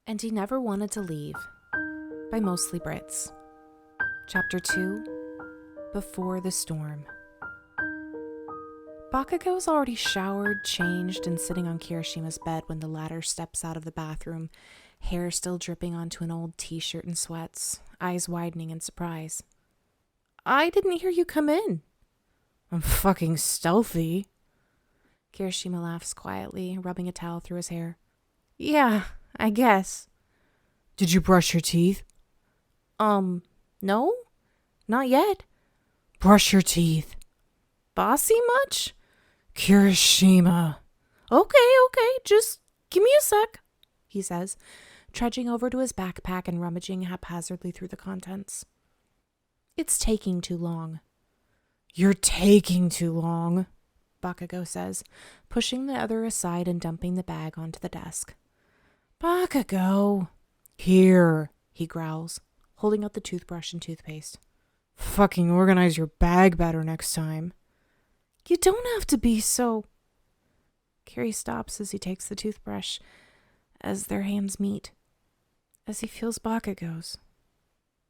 And He Never Wanted to Leave by Mostly Brits. Chapter 2, Before the Storm. Bakugou's already showered, changed, and sitting on Kirishima's bed when the latter steps out of the bathroom, hair still dripping onto an old t-shirt and sweats, eyes widening in surprise. I didn't hear you come in. I'm fucking stealthy. Kirishima laughs quietly, rubbing a towel through his hair. Yeah, I guess. Did you brush your teeth? No, not yet. Brush your teeth. Bossy much? Kirishima. Okay, just give me a sec, he says, trudging over to his backpack and rummaging haphazardly through the contents. It's taking too long. You're taking too long, Bakugou says, pushing the other aside and dumping the bag onto the desk. Bakugou. Here, he growls, holding out the toothbrush and toothpaste. Fucking organize your bag better next time. You don't have to be so... Kiri stops as he takes the toothbrush, as their hands meet, as he feels Bakugou's,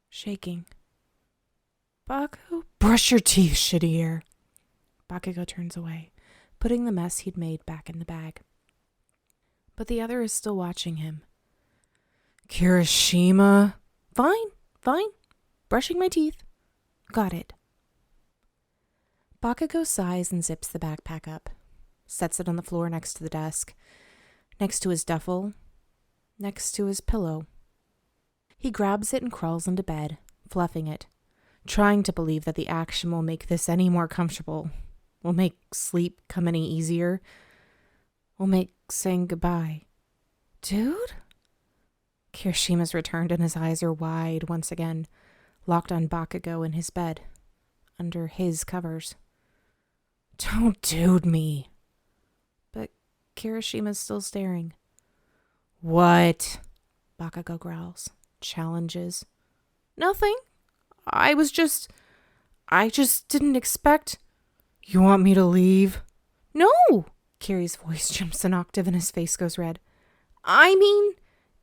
shaking. Baku, brush your teeth, shitty ear. Bakugou turns away, putting the mess he'd made back in the bag. But the other is still watching him. Kirishima. Fine. Brushing my teeth. Got it. Bakugou sighs and zips the backpack up, sets it on the floor next to the desk, next to his duffel, next to his pillow. He grabs it and crawls into bed, fluffing it, trying to believe that the action will make this any more comfortable, will make sleep come any easier, will make saying goodbye. Dude? Kirishima's returned and his eyes are wide once again, locked on Bakugou in his bed, under his covers. Don't dude me. But Kirishima's still staring. What? Bakugou growls, challenges. Nothing. I just didn't expect... You want me to leave? No! Kiri's voice jumps an octave and his face goes red. I mean,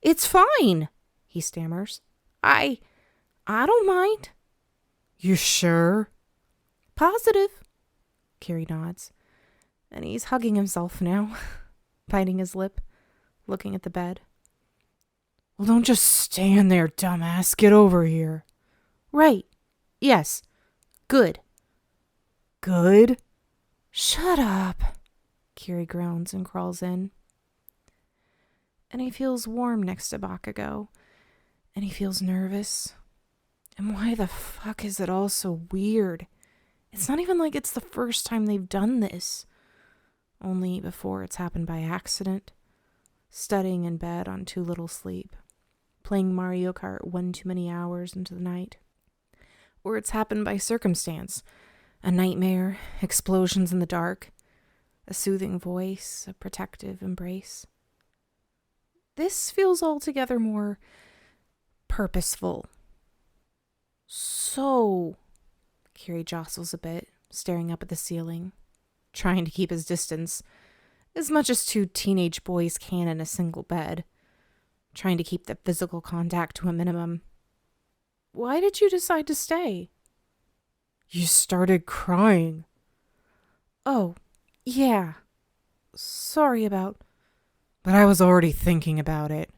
it's fine, he stammers. I don't mind. You sure? Positive. Kiri nods. And he's hugging himself now, biting his lip, looking at the bed. Well, don't just stand there, dumbass. Get over here. Right. Yes. Good. Good? Shut up. Kiri groans and crawls in. And he feels warm next to Bakugou. And he feels nervous. And why the fuck is it all so weird? It's not even like it's the first time they've done this. Only before it's happened by accident. Studying in bed on too little sleep. Playing Mario Kart one too many hours into the night. Or it's happened by circumstance. A nightmare, explosions in the dark, a soothing voice, a protective embrace. This feels altogether more purposeful. So, Kiri jostles a bit, staring up at the ceiling, trying to keep his distance, as much as two teenage boys can in a single bed, trying to keep the physical contact to a minimum. Why did you decide to stay? You started crying. Oh, yeah. Sorry about... But I was already thinking about it.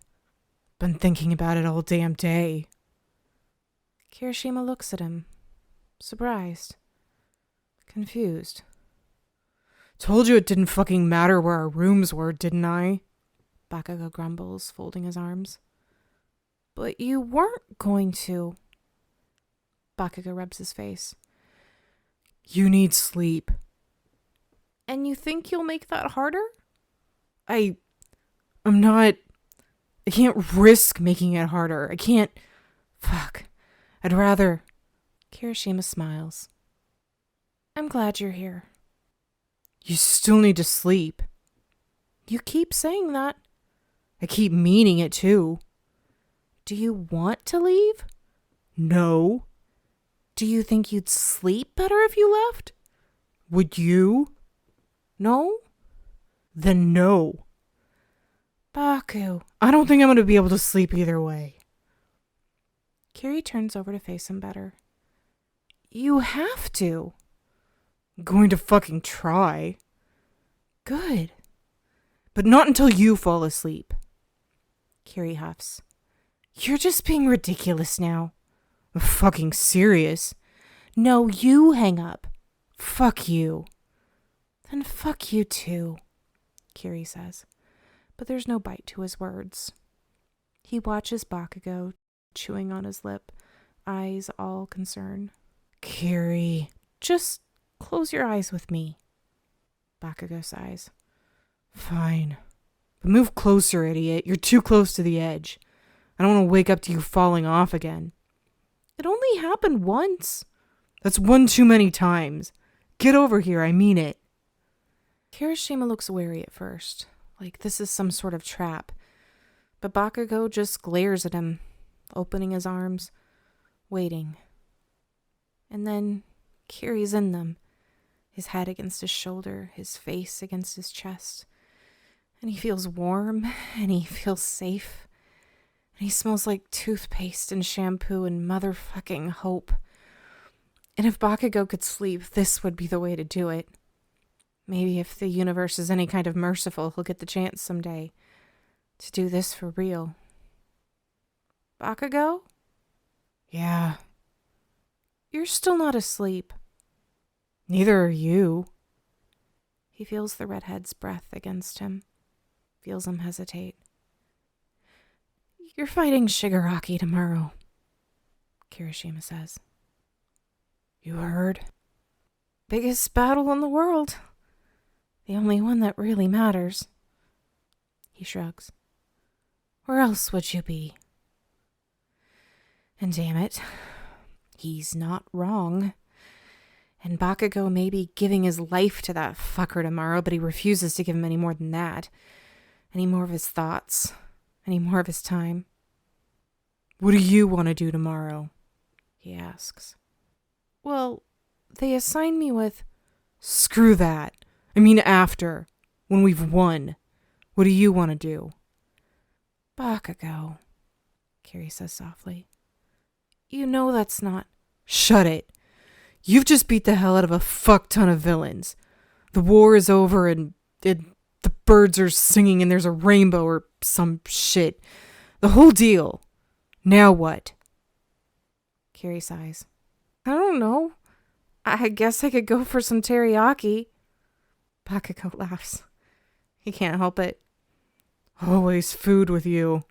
Been thinking about it all damn day. Kirishima looks at him, surprised, confused. Told you it didn't fucking matter where our rooms were, didn't I? Bakugou grumbles, folding his arms. But you weren't going to. Bakugou rubs his face. You need sleep. And you think you'll make that harder? I'm not... I can't risk making it harder. I can't... Fuck. I'd rather... Kirishima smiles. I'm glad you're here. You still need to sleep. You keep saying that. I keep meaning it too. Do you want to leave? No. Do you think you'd sleep better if you left? Would you? No? Then no. Baku, I don't think I'm going to be able to sleep either way. Kiri turns over to face him better. You have to. I'm going to fucking try. Good. But not until you fall asleep. Kiri huffs. You're just being ridiculous now. I'm fucking serious. No, you hang up. Fuck you. Then fuck you too, Kiri says. But there's no bite to his words. He watches Bakugou, chewing on his lip, eyes all concern. Kiri, just close your eyes with me. Bakugou sighs. Fine. But move closer, idiot. You're too close to the edge. I don't want to wake up to you falling off again. It only happened once. That's one too many times. Get over here, I mean it. Kirishima looks wary at first, like this is some sort of trap. But Bakugou just glares at him, opening his arms, waiting. And then Kiri's in them, his head against his shoulder, his face against his chest. And he feels warm, and he feels safe. And he smells like toothpaste and shampoo and motherfucking hope. And if Bakugou could sleep, this would be the way to do it. Maybe if the universe is any kind of merciful, he'll get the chance someday to do this for real. Bakugou? Yeah. You're still not asleep. Neither are you. He feels the redhead's breath against him, feels him hesitate. You're fighting Shigaraki tomorrow, Kirishima says. You heard? Biggest battle in the world. The only one that really matters. He shrugs. Where else would you be? And damn it, he's not wrong. And Bakugou may be giving his life to that fucker tomorrow, but he refuses to give him any more than that. Any more of his thoughts. Any more of his time. What do you want to do tomorrow? He asks. Well, they assign me with... Screw that. I mean after. When we've won. What do you want to do? Bakugou, Kiri says softly. You know that's not... Shut it. You've just beat the hell out of a fuck ton of villains. The war is over and the birds are singing and there's a rainbow or some shit. The whole deal. Now what? Kiri sighs. I don't know. I guess I could go for some teriyaki. Bakugou laughs. He can't help it. Always food with you.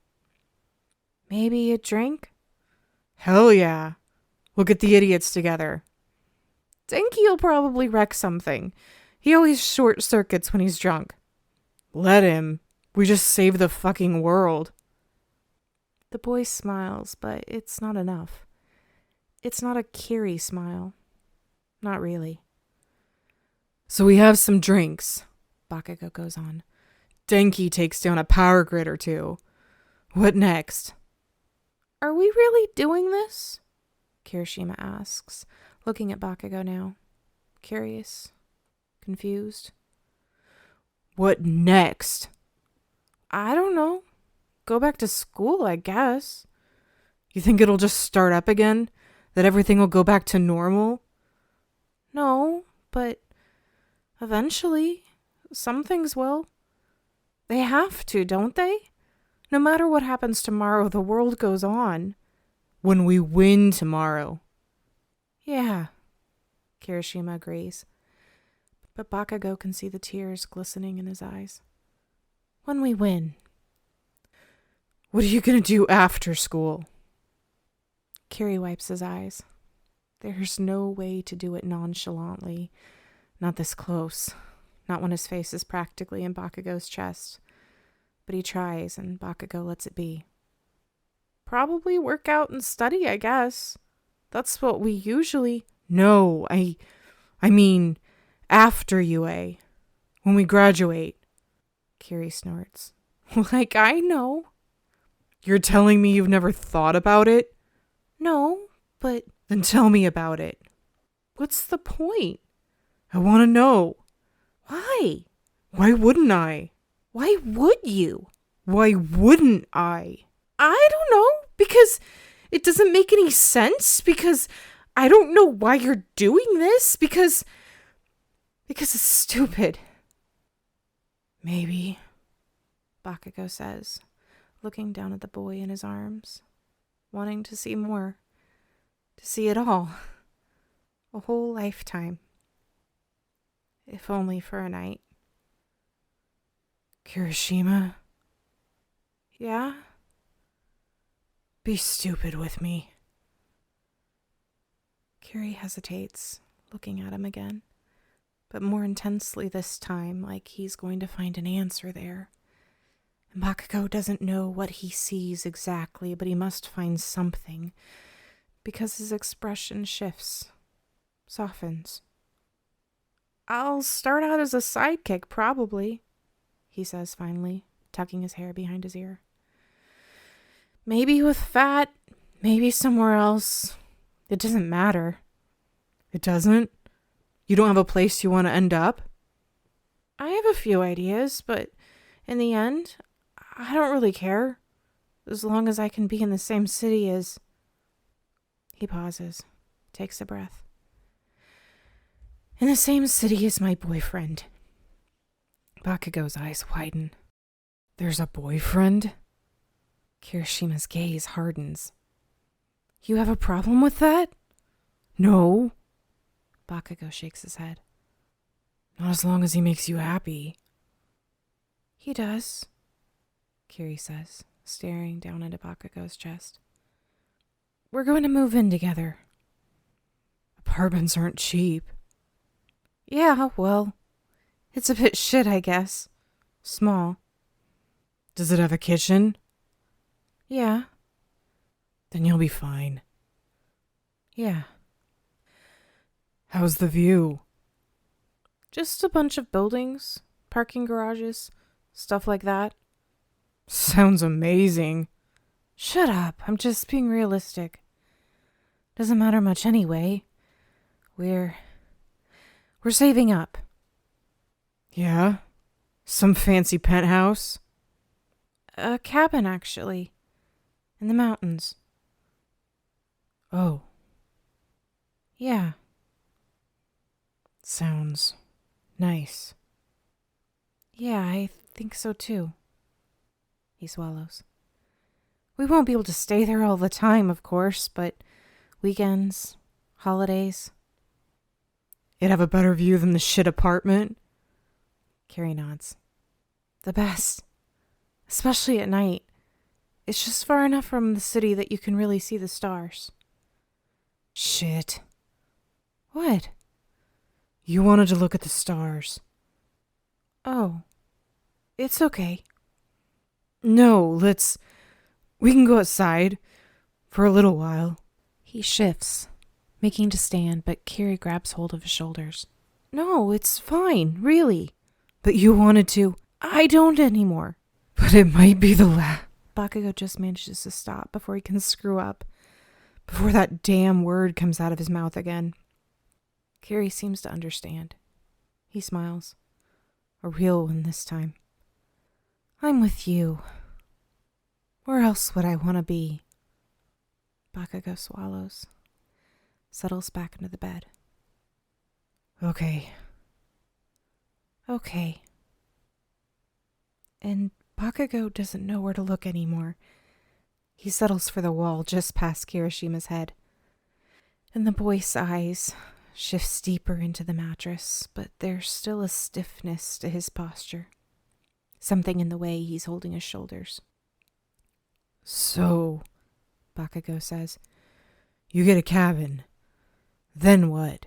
Maybe a drink? Hell yeah. We'll get the idiots together. Denki'll probably wreck something. He always short circuits when he's drunk. Let him. We just saved the fucking world. The boy smiles, but it's not enough. It's not a Kiri smile. Not really. So we have some drinks, Bakugou goes on. Denki takes down a power grid or two. What next? Are we really doing this? Kirishima asks, looking at Bakugou now. Curious. Confused. What next? I don't know. Go back to school, I guess. You think it'll just start up again? That everything will go back to normal? No, but eventually, some things will. They have to, don't they? No matter what happens tomorrow, the world goes on. When we win tomorrow. Yeah, Kirishima agrees. But Bakugou can see the tears glistening in his eyes. When we win. What are you going to do after school? Kiri wipes his eyes. There's no way to do it nonchalantly. Not this close. Not when his face is practically in Bakugou's chest. But he tries, and Bakugou lets it be. Probably work out and study, I guess. That's what we usually... No, I mean, after UA. When we graduate. Kiri snorts. Like, I know. You're telling me you've never thought about it? No, but... Then tell me about it. What's the point? I want to know. Why? Why wouldn't I? Why would you? Why wouldn't I? I don't know, because it doesn't make any sense, because I don't know why you're doing this, because it's stupid. Maybe, Bakugou says, looking down at the boy in his arms, wanting to see more, to see it all, a whole lifetime, if only for a night. Kirishima? Yeah? Be stupid with me. Kiri hesitates, looking at him again, but more intensely this time, like he's going to find an answer there. And Bakugou doesn't know what he sees exactly, but he must find something, because his expression shifts, softens. I'll start out as a sidekick, probably, he says finally, tucking his hair behind his ear. Maybe with fat, maybe somewhere else. It doesn't matter. It doesn't? You don't have a place you want to end up? I have a few ideas, but in the end, I don't really care. As long as I can be in the same city as... He pauses, takes a breath. In the same city as my boyfriend. Bakugou's eyes widen. There's a boyfriend? Kirishima's gaze hardens. You have a problem with that? No. Bakugou shakes his head. Not as long as he makes you happy. He does, Kiri says, staring down into Bakugou's chest. We're going to move in together. Apartments aren't cheap. Yeah, well, it's a bit shit, I guess. Small. Does it have a kitchen? Yeah. Then you'll be fine. Yeah. How's the view? Just a bunch of buildings, parking garages, stuff like that. Sounds amazing. Shut up, I'm just being realistic. Doesn't matter much anyway. We're saving up. Yeah? Some fancy penthouse? A cabin, actually. In the mountains. Oh. Yeah. Sounds nice. Yeah, I think so too. He swallows. We won't be able to stay there all the time, of course, but weekends, holidays. It'd have a better view than the shit apartment? Kiri nods. The best. Especially at night. It's just far enough from the city that you can really see the stars. Shit. What? You wanted to look at the stars. Oh. It's okay. No, we can go outside. For a little while. He shifts, making to stand, but Kiri grabs hold of his shoulders. No, it's fine, really. But you wanted to. I don't anymore. But it might be the last. Bakugou just manages to stop before he can screw up. Before that damn word comes out of his mouth again. Kiri seems to understand. He smiles. A real one this time. I'm with you. Where else would I want to be? Bakugou swallows. Settles back into the bed. Okay. And Bakugou doesn't know where to look anymore. He settles for the wall just past Kirishima's head. And the boy sighs, shifts deeper into the mattress, but there's still a stiffness to his posture. Something in the way he's holding his shoulders. So, Bakugou says, you get a cabin. Then what?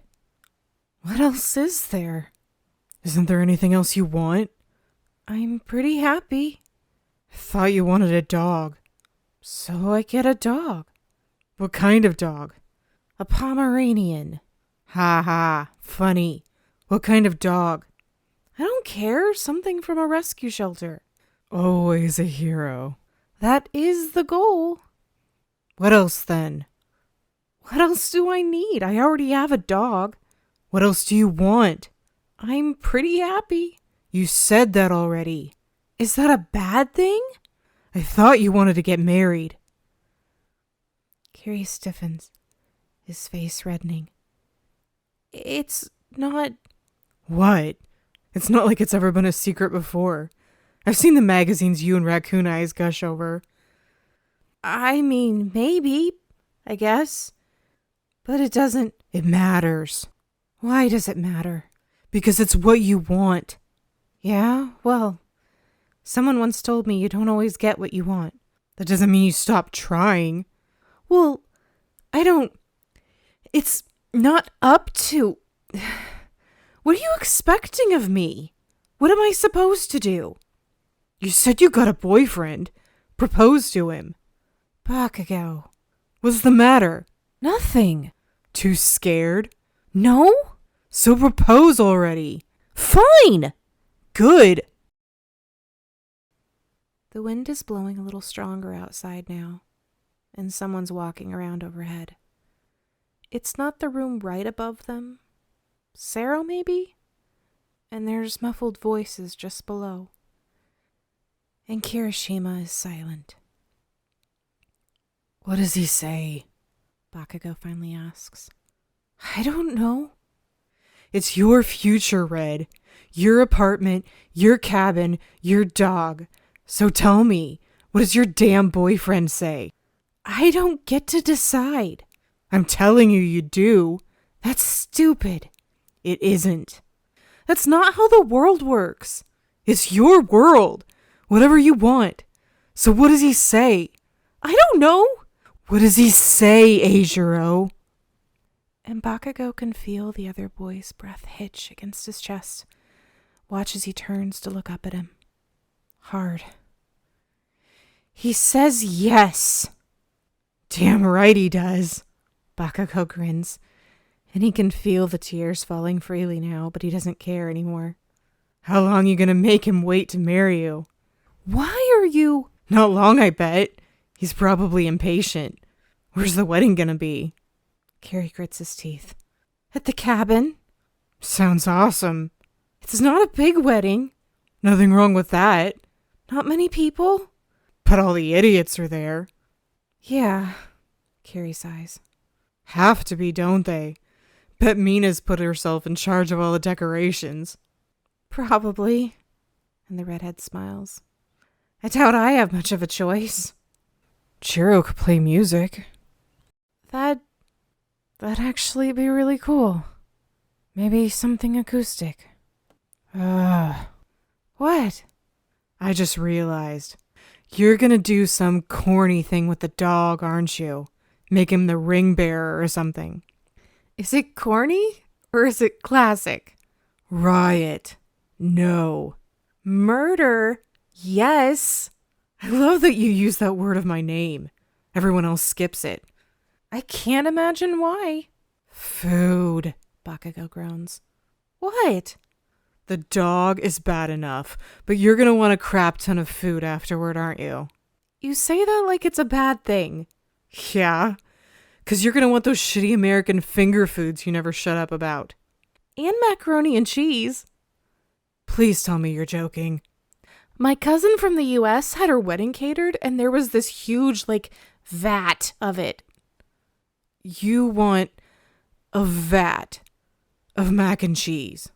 What else is there? Isn't there anything else you want? I'm pretty happy. I thought you wanted a dog. So I get a dog. What kind of dog? A Pomeranian. Ha ha, funny. What kind of dog? I don't care, something from a rescue shelter. Always a hero. That is the goal. What else then? What else do I need? I already have a dog. What else do you want? I'm pretty happy. You said that already. Is that a bad thing? I thought you wanted to get married. Kiri stiffens, his face reddening. It's not... What? It's not like it's ever been a secret before. I've seen the magazines you and Raccoon Eyes gush over. I mean, maybe, I guess. But it doesn't... It matters. Why does it matter? Because it's what you want. Yeah, well, someone once told me you don't always get what you want. That doesn't mean you stop trying. Well, I don't... It's not up to... What are you expecting of me? What am I supposed to do? You said you got a boyfriend. Propose to him. Bakugou. What's the matter? Nothing. Too scared? No? So propose already. Fine! Good. The wind is blowing a little stronger outside now, and someone's walking around overhead. It's not the room right above them. Sarah, maybe? And there's muffled voices just below. And Kirishima is silent. What does he say? Bakugou finally asks. I don't know. It's your future, Red. Your apartment, your cabin, your dog. So tell me, what does your damn boyfriend say? I don't get to decide. I'm telling you, you do. That's stupid. It isn't. That's not how the world works. It's your world. Whatever you want. So what does he say? I don't know. What does he say, Eijiro? And Bakugou can feel the other boy's breath hitch against his chest. Watch as he turns to look up at him. Hard. He says yes. Damn right he does. Bakugou grins, and he can feel the tears falling freely now, but he doesn't care anymore. How long you gonna make him wait to marry you? Why are you... Not long, I bet. He's probably impatient. Where's the wedding gonna be? Kiri grits his teeth. At the cabin. Sounds awesome. It's not a big wedding. Nothing wrong with that. Not many people. But all the idiots are there. Yeah, Kiri sighs. Have to be, don't they? Bet Mina's put herself in charge of all the decorations. Probably. And the redhead smiles. I doubt I have much of a choice. Chiro could play music. That'd actually be really cool. Maybe something acoustic. What? I just realized. You're gonna do some corny thing with the dog, aren't you? Make him the ring bearer or something. Is it corny or is it classic? Riot. No. Murder. Yes. I love that you use that word of my name. Everyone else skips it. I can't imagine why. Food. Bakugou groans. What? The dog is bad enough, but you're gonna want a crap ton of food afterward, aren't you? You say that like it's a bad thing. Yeah, 'cause you're gonna want those shitty American finger foods you never shut up about. And macaroni and cheese. Please tell me you're joking. My cousin from the US had her wedding catered and there was this huge, vat of it. You want a vat of mac and cheese?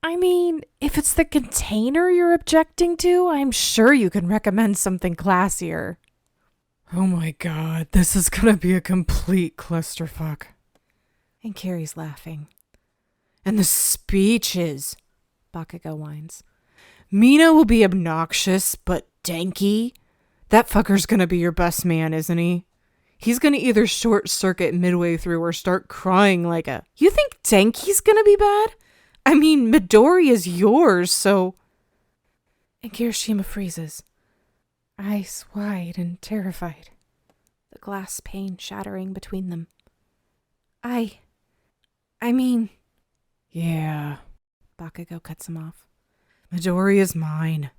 I mean, if it's the container you're objecting to, I'm sure you can recommend something classier. Oh my god, this is gonna be a complete clusterfuck. And Kiri's laughing. And the speeches, Bakugou whines. Mina will be obnoxious, but Denki? That fucker's gonna be your best man, isn't he? He's gonna either short circuit midway through or start crying like a... You think Denki's gonna be bad? I mean, Midori is yours, so... And Kirishima freezes, eyes wide and terrified, the glass pane shattering between them. I mean... Yeah. Bakugou cuts him off. Midori is mine.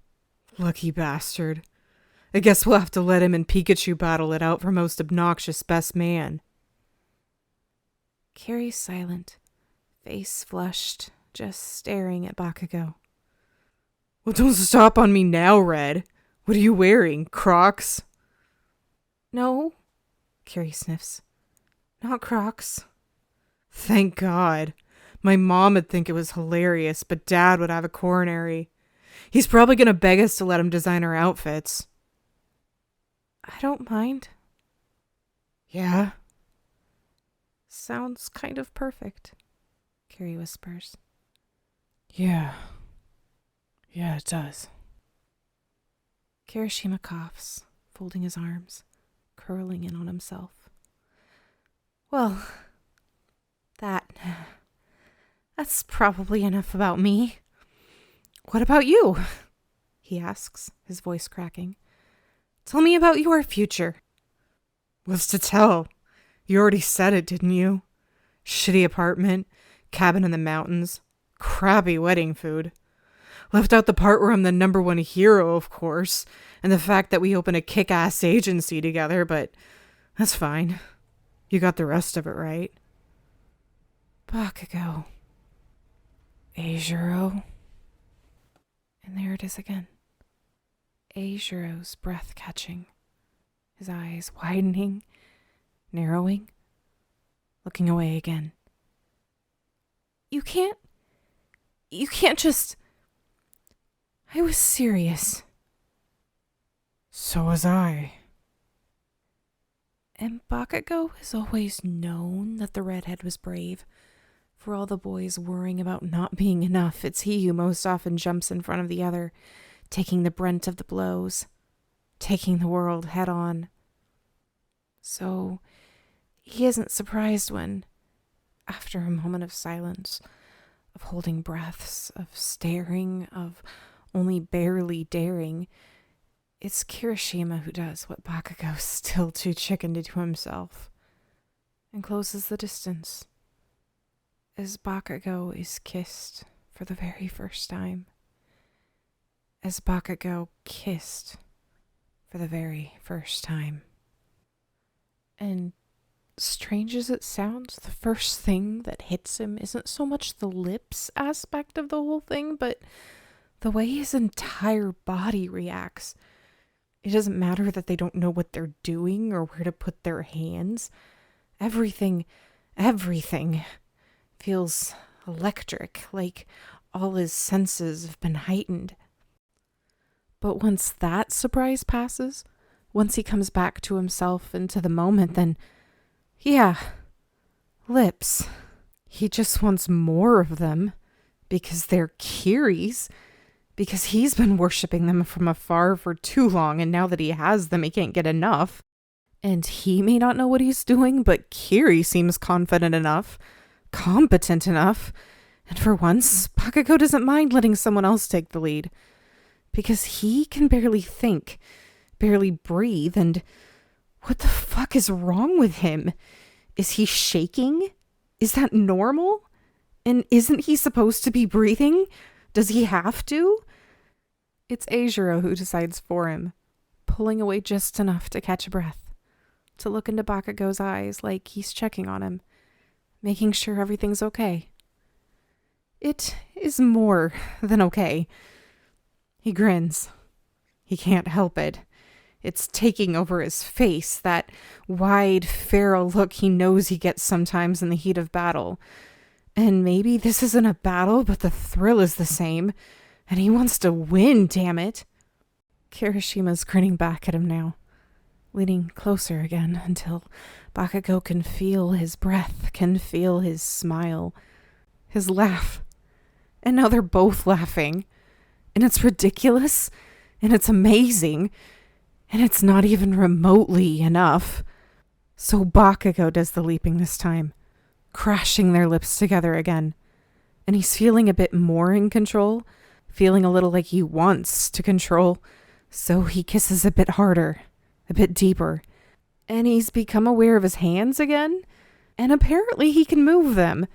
Lucky bastard. I guess we'll have to let him and Pikachu battle it out for most obnoxious best man. Kiri's silent, face flushed, just staring at Bakugou. Well, don't stop on me now, Red. What are you wearing? Crocs? No, Kiri sniffs. Not Crocs. Thank God. My mom would think it was hilarious, but Dad would have a coronary. He's probably going to beg us to let him design our outfits. I don't mind. Yeah? Sounds kind of perfect, Kiri whispers. Yeah, it does. Kirishima coughs, folding his arms, curling in on himself. Well, that's probably enough about me. What about you? He asks, his voice cracking. Tell me about your future. What's to tell? You already said it, didn't you? Shitty apartment, cabin in the mountains, crappy wedding food. Left out the part where I'm the #1 hero, of course, and the fact that we open a kick-ass agency together, but that's fine. You got the rest of it right. Bakugou. Eijiro. And there it is again. Eijiro's breath catching, his eyes widening, narrowing, looking away again. You can't just... I was serious. So was I. And Bakugou has always known that the redhead was brave. For all the boys worrying about not being enough, it's he who most often jumps in front of the other, taking the brunt of the blows, taking the world head on. So he isn't surprised when, after a moment of silence, of holding breaths, of staring, of only barely daring, it's Kirishima who does what Bakugou's still too chicken to do himself, and closes the distance, as Bakugou is kissed for the very first time, as Bakugou kissed for the very first time. And strange as it sounds, the first thing that hits him isn't so much the lips aspect of the whole thing, but the way his entire body reacts. It doesn't matter that they don't know what they're doing or where to put their hands. Everything feels electric, like all his senses have been heightened. But once that surprise passes, once he comes back to himself and to the moment, then, yeah, lips. He just wants more of them, because they're Kiri's, because he's been worshipping them from afar for too long, and now that he has them, he can't get enough. And he may not know what he's doing, but Kiri seems confident enough, competent enough, and for once, Bakugou doesn't mind letting someone else take the lead, because he can barely think, barely breathe, and what the fuck is wrong with him? Is he shaking? Is that normal? And isn't he supposed to be breathing? Does he have to? It's Eijiro who decides for him, pulling away just enough to catch a breath, to look into Bakugou's eyes like he's checking on him, making sure everything's okay. It is more than okay. He grins. He can't help it. It's taking over his face, that wide, feral look he knows he gets sometimes in the heat of battle. And maybe this isn't a battle, but the thrill is the same. And he wants to win, damn it. Kirishima's grinning back at him now, leaning closer again until Bakugou can feel his breath, can feel his smile, his laugh. And now they're both laughing. And it's ridiculous, and it's amazing, and it's not even remotely enough. So Bakugou does the leaping this time, crashing their lips together again. And he's feeling a bit more in control, feeling a little like he wants to control. So he kisses a bit harder, a bit deeper. And he's become aware of his hands again. And apparently he can move them.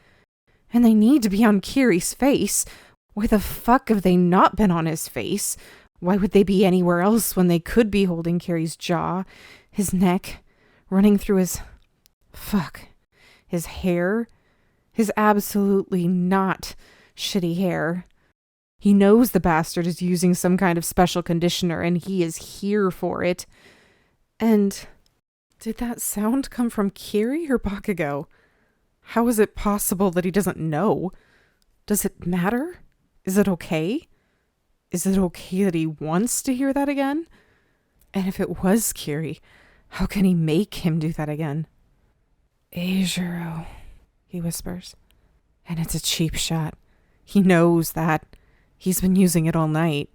And they need to be on Kiri's face. Why the fuck have they not been on his face? Why would they be anywhere else when they could be holding Kiri's jaw, his neck, running through his... his hair? His absolutely not shitty hair. He knows the bastard is using some kind of special conditioner and he is here for it. And did that sound come from Kiri or Bakugou? How is it possible that he doesn't know? Does it matter? Is it okay? Is it okay that he wants to hear that again? And if it was Kiri, how can he make him do that again? Eijiro, he whispers. And it's a cheap shot. He knows that. He's been using it all night.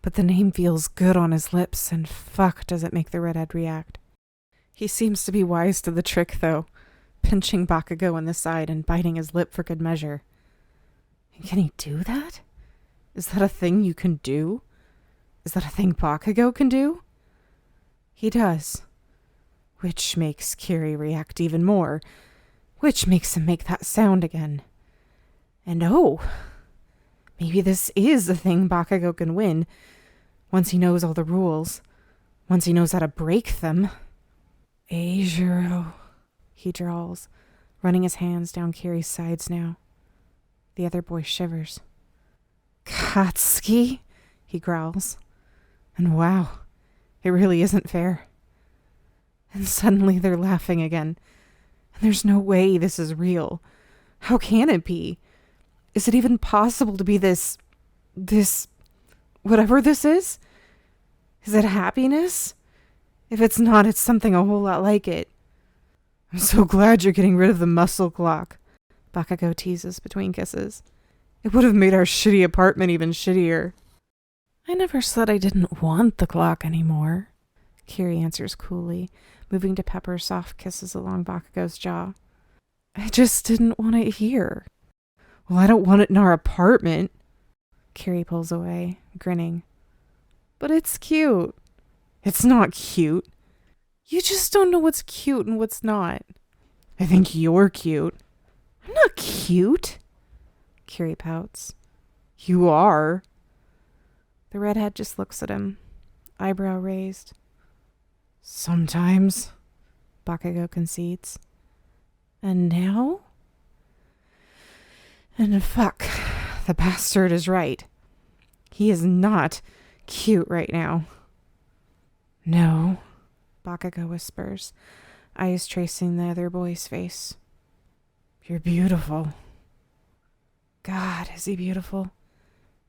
But the name feels good on his lips, and fuck does it make the redhead react. He seems to be wise to the trick, though, pinching Bakugou in the side and biting his lip for good measure. And can he do that? Is that a thing you can do? Is that a thing Bakugou can do? He does. Which makes Kiri react even more. Which makes him make that sound again. And oh, maybe this is a thing Bakugou can win. Once he knows all the rules. Once he knows how to break them. Eijiro, he drawls, running his hands down Kiri's sides now. The other boy shivers. Katsuki, he growls. And wow, it really isn't fair. And suddenly they're laughing again. And there's no way this is real. How can it be? Is it even possible to be this, whatever this is? Is it happiness? If it's not, it's something a whole lot like it. I'm so glad you're getting rid of the muscle clock, Bakugou teases between kisses. It would have made our shitty apartment even shittier. I never said I didn't want the clock anymore, Kiri answers coolly, moving to pepper soft kisses along Bakugou's jaw. I just didn't want it here. Well, I don't want it in our apartment. Kiri pulls away, grinning. But it's cute. It's not cute. You just don't know what's cute and what's not. I think you're cute. I'm not cute. Kiri pouts. You are. The redhead just looks at him, eyebrow raised. Sometimes, Bakugou concedes. And now? And fuck, the bastard is right. He is not cute right now. No, Bakugou whispers, eyes tracing the other boy's face. You're beautiful. God, is he beautiful?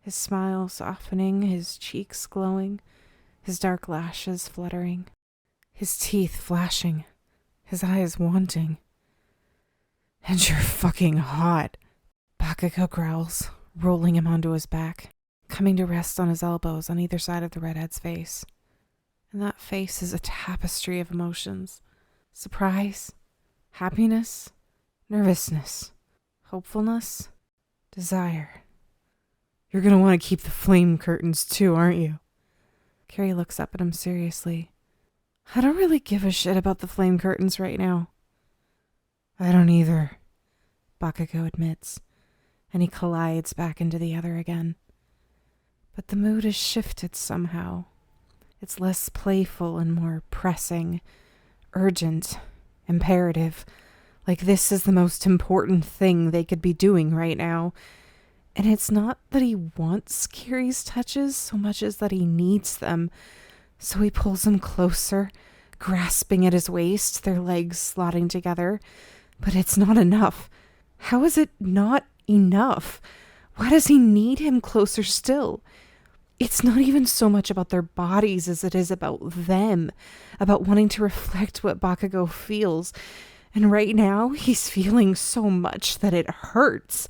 His smile softening, his cheeks glowing, his dark lashes fluttering, his teeth flashing, his eyes wanting. And you're fucking hot, Bakugou growls, rolling him onto his back, coming to rest on his elbows on either side of the redhead's face. And that face is a tapestry of emotions. Surprise, happiness, nervousness, hopefulness, desire. You're gonna want to keep the flame curtains too, aren't you? Kiri looks up at him seriously. I don't really give a shit about the flame curtains right now. I don't either, Bakugou admits, and he collides back into the other again. But the mood has shifted somehow. It's less playful and more pressing, urgent, imperative, like this is the most important thing they could be doing right now. And it's not that he wants Kiri's touches so much as that he needs them. So he pulls him closer, grasping at his waist, their legs slotting together. But it's not enough. How is it not enough? Why does he need him closer still? It's not even so much about their bodies as it is about them, about wanting to reflect what Bakugou feels. And right now, he's feeling so much that it hurts.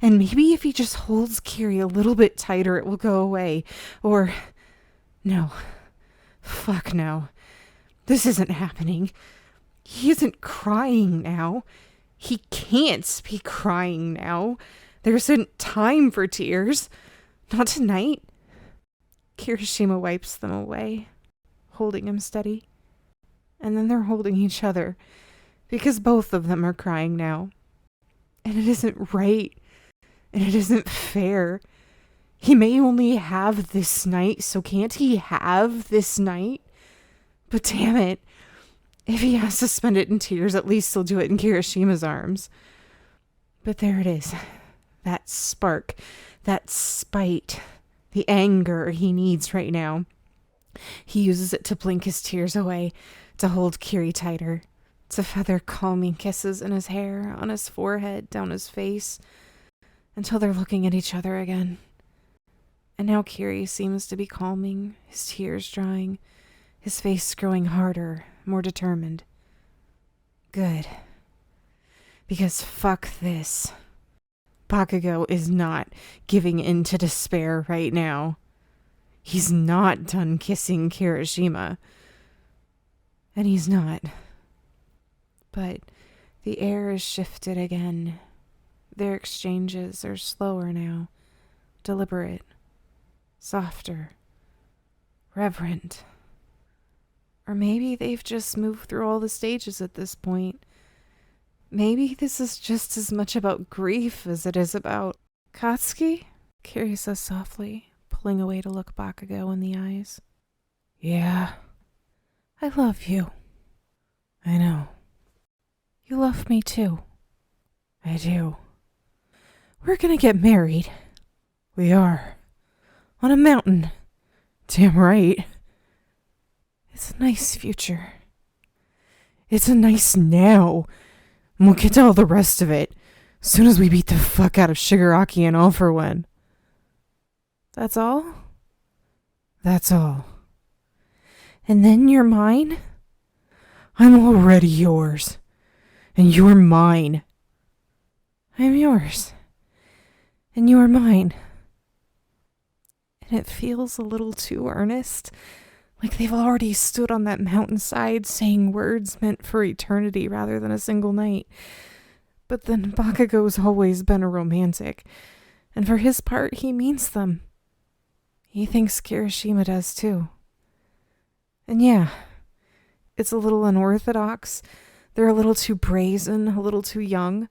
And maybe if he just holds Kiri a little bit tighter, it will go away. Or, no. Fuck no. This isn't happening. He isn't crying now. He can't be crying now. There isn't time for tears. Not tonight. Kirishima wipes them away, holding him steady. And then they're holding each other, because both of them are crying now. And it isn't right. And it isn't fair. He may only have this night, so can't he have this night? But damn it. If he has to spend it in tears, at least he'll do it in Kirishima's arms. But there it is. that spark, that spite, the anger he needs right now. He uses it to blink his tears away, to hold Kiri tighter, to feather calming kisses in his hair, on his forehead, down his face, until they're looking at each other again. And now Kiri seems to be calming, his tears drying, his face growing harder, more determined. Good. Because fuck this. Bakugou is not giving in to despair right now. He's not done kissing Kirishima. And he's not. But the air is shifted again. Their exchanges are slower now, deliberate, softer, reverent. Or maybe they've just moved through all the stages at this point. Maybe this is just as much about grief as it is about... Katsuki? Kiri says softly, pulling away to look Bakugou in the eyes. Yeah, I love you. I know. You love me too. I do. We're gonna get married. We are. On a mountain. Damn right. It's a nice future. It's a nice now. And we'll get to all the rest of it as soon as we beat the fuck out of Shigaraki and All For One. That's all? That's all. And then you're mine? I'm already yours. And you're mine. I'm yours. And you're mine. And it feels a little too earnest, like they've already stood on that mountainside saying words meant for eternity rather than a single night. But then Bakugou's always been a romantic, and for his part, he means them. He thinks Kirishima does too. And yeah, it's a little unorthodox. They're a little too brazen, a little too young.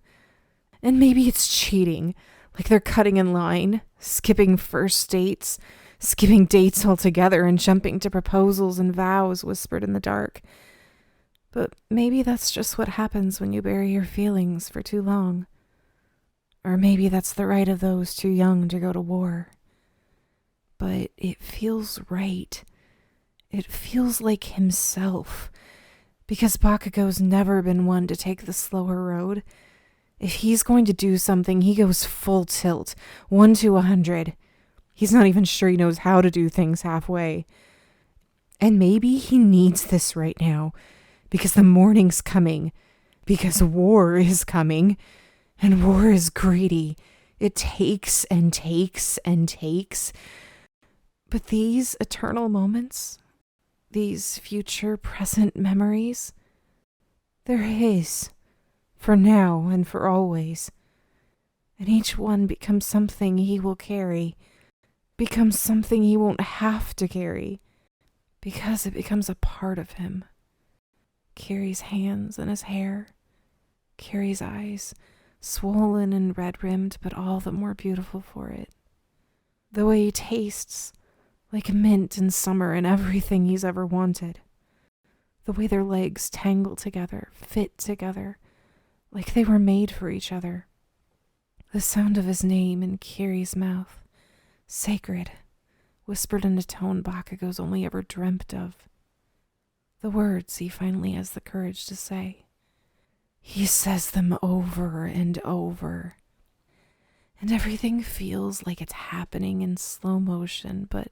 And maybe it's cheating, like they're cutting in line, skipping first dates, skipping dates altogether and jumping to proposals and vows whispered in the dark. But maybe that's just what happens when you bury your feelings for too long. Or maybe that's the right of those too young to go to war. But it feels right. It feels like himself. Because Bakugou's never been one to take the slower road. If he's going to do something, he goes full tilt, 1 to 100. He's not even sure he knows how to do things halfway. And maybe he needs this right now, because the morning's coming, because war is coming, and war is greedy. It takes and takes and takes. But these eternal moments, these future present memories, they're his, for now and for always. And each one becomes something he will carry, becomes something he won't have to carry, because it becomes a part of him. Kiri's hands and his hair, Kiri's eyes, swollen and red-rimmed, but all the more beautiful for it. The way he tastes, like mint in summer and everything he's ever wanted. The way their legs tangle together, fit together, like they were made for each other. The sound of his name in Kiri's mouth, sacred, whispered in a tone Bakugou's only ever dreamt of. The words he finally has the courage to say. He says them over and over. And everything feels like it's happening in slow motion, but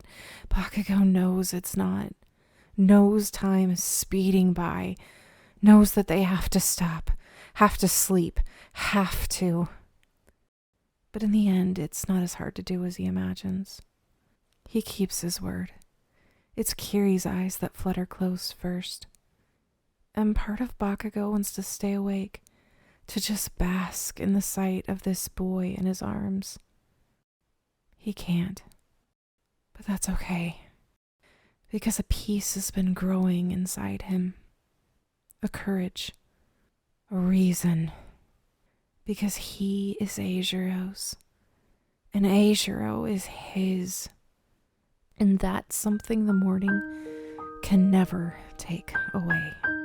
Bakugou knows it's not. Knows time is speeding by. Knows that they have to stop, have to sleep, have to. But in the end, it's not as hard to do as he imagines. He keeps his word. It's Kiri's eyes that flutter close first. And part of Bakugou wants to stay awake, to just bask in the sight of this boy in his arms. He can't. But that's okay. Because a peace has been growing inside him. A courage. A reason. Because he is Eijiro's. And Eijiro is his. And that's something the morning can never take away.